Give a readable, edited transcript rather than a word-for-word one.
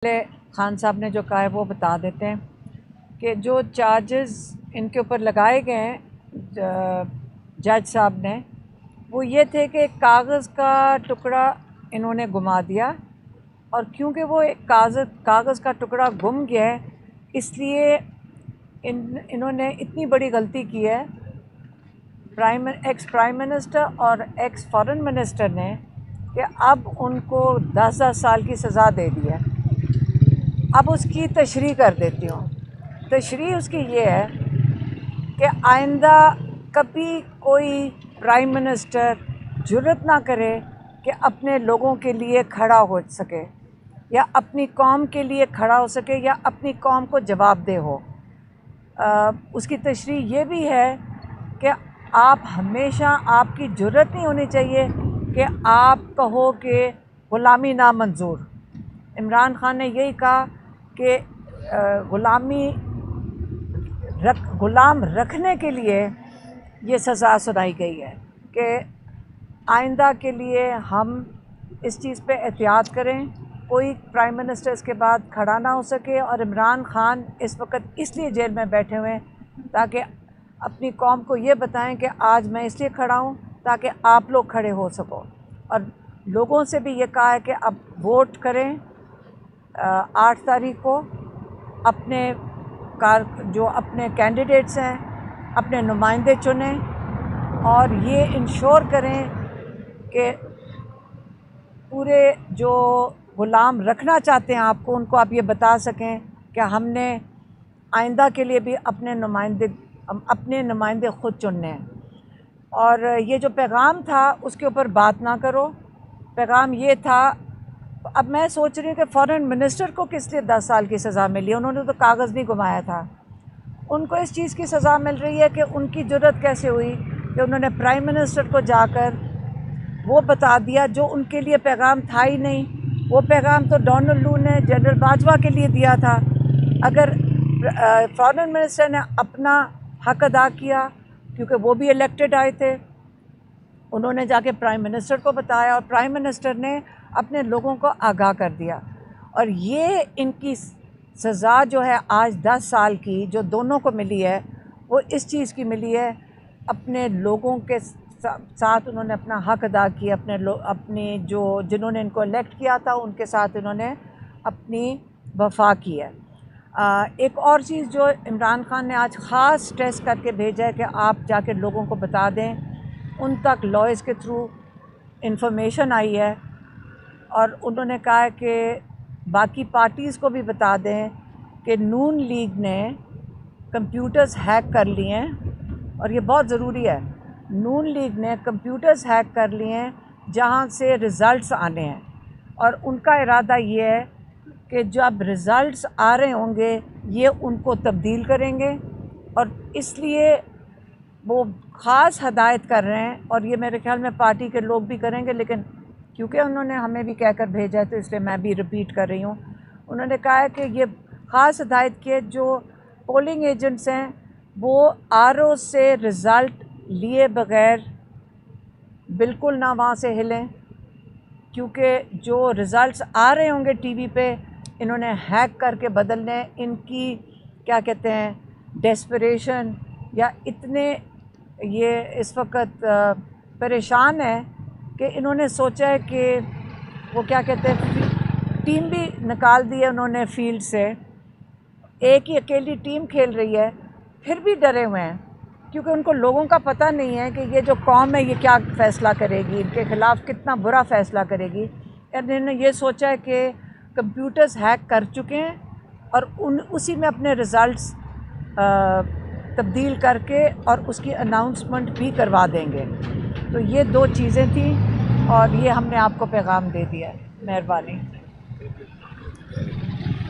पहले खान साहब ने जो कहा है वो बता देते हैं कि जो चार्जेस इनके ऊपर लगाए गए हैं जज साहब ने, वो ये थे कि कागज़ का टुकड़ा इन्होंने गुमा दिया, और क्योंकि वो एक कागज़ का टुकड़ा गुम गया है, इसलिए इन्होंने इतनी बड़ी गलती की है एक्स प्राइम मिनिस्टर और एक्स फॉरेन मिनिस्टर ने कि अब उनको 10-10 साल की सज़ा दे दी है। अब उसकी तशरीह कर देती हूँ। तशरीह उसकी ये है कि आइंदा कभी कोई प्राइम मिनिस्टर जुर्रत ना करे कि अपने लोगों के लिए खड़ा हो सके या अपनी कौम के लिए खड़ा हो सके या अपनी कौम को जवाबदेह हो। उसकी तशरीह ये भी है कि आप हमेशा, आपकी जुर्रत नहीं होनी चाहिए कि आप कहो कि ग़ुलामी नामंजूर। इमरान खान ने यही कहा कि ग़ुलाम रखने के लिए ये सज़ा सुनाई गई है कि आइंदा के लिए हम इस चीज़ पे एहतियात करें, कोई प्राइम मिनिस्टर इसके बाद खड़ा ना हो सके। और इमरान खान इस वक्त इसलिए जेल में बैठे हुए हैं ताकि अपनी कौम को ये बताएं कि आज मैं इसलिए खड़ा हूँ ताकि आप लोग खड़े हो सको। और लोगों से भी ये कहा है कि अब वोट करें 8 तारीख को, जो अपने कैंडिडेट्स हैं अपने नुमाइंदे चुनें और ये इंश्योर करें कि पूरे जो ग़ुलाम रखना चाहते हैं आपको, उनको आप ये बता सकें कि हमने आइंदा के लिए भी अपने नुमाइंदे ख़ुद चुनने हैं। और ये जो पैगाम था उसके ऊपर बात ना करो। पैगाम ये था, अब मैं सोच रही हूँ कि फॉरेन मिनिस्टर को किस लिए 10 साल की सज़ा मिली? उन्होंने तो कागज़ नहीं घुमाया था। उनको इस चीज़ की सज़ा मिल रही है कि उनकी जुर्रत कैसे हुई कि उन्होंने प्राइम मिनिस्टर को जाकर वो बता दिया जो उनके लिए पैगाम था ही नहीं। वो पैगाम तो डोनाल्ड लू ने जनरल बाजवा के लिए दिया था। अगर फॉरेन मिनिस्टर ने अपना हक़ अदा किया, क्योंकि वो भी इलेक्टेड आए थे, उन्होंने जाके प्राइम मिनिस्टर को बताया और प्राइम मिनिस्टर ने अपने लोगों को आगाह कर दिया। और ये इनकी सज़ा जो है आज 10 साल की जो दोनों को मिली है, वो इस चीज़ की मिली है, अपने लोगों के साथ उन्होंने अपना हक़ अदा किया, अपने जिन्होंने इनको इलेक्ट किया था उनके साथ उन्होंने अपनी वफा की है। एक और चीज़ जो इमरान खान ने आज ख़ास स्ट्रेस करके भेजा है कि आप जाके लोगों को बता दें, उन तक लॉयर्स के थ्रू इंफॉर्मेशन आई है और उन्होंने कहा है कि बाकी पार्टीज़ को भी बता दें कि नून लीग ने कंप्यूटर्स हैक कर लिए हैं। और ये बहुत ज़रूरी है, नून लीग ने कंप्यूटर्स हैक कर लिए हैं जहाँ से रिज़ल्ट्स आने हैं, और उनका इरादा ये है कि जब रिज़ल्ट्स आ रहे होंगे ये उनको तब्दील करेंगे। और इसलिए वो ख़ास हदायत कर रहे हैं, और ये मेरे ख्याल में पार्टी के लोग भी करेंगे, लेकिन क्योंकि उन्होंने हमें भी कहकर भेजा है तो इसलिए मैं भी रिपीट कर रही हूँ। उन्होंने कहा है कि ये ख़ास हदायत की है, जो पोलिंग एजेंट्स हैं वो आरओ से रिज़ल्ट लिए बग़ैर बिल्कुल ना वहाँ से हिलें, क्योंकि जो रिज़ल्ट्स आ रहे होंगे टीवी पे इन्होंने हैक करके बदलने। इनकी क्या कहते हैं, डेस्परेशन, या इतने ये इस वक्त परेशान है कि इन्होंने सोचा है कि वो क्या कहते हैं, टीम भी निकाल दी है उन्होंने फील्ड से। एक ही अकेली टीम खेल रही है, फिर भी डरे हुए हैं क्योंकि उनको लोगों का पता नहीं है कि ये जो कौम है ये क्या फ़ैसला करेगी, इनके ख़िलाफ़ कितना बुरा फ़ैसला करेगी। इन्होंने ये सोचा है कि कंप्यूटर्स हैक कर चुके हैं और उसी में अपने रिज़ल्ट्स तब्दील करके और उसकी अनाउंसमेंट भी करवा देंगे। तो ये 2 चीज़ें थी और ये हमने आपको पैगाम दे दिया है। मेहरबानी।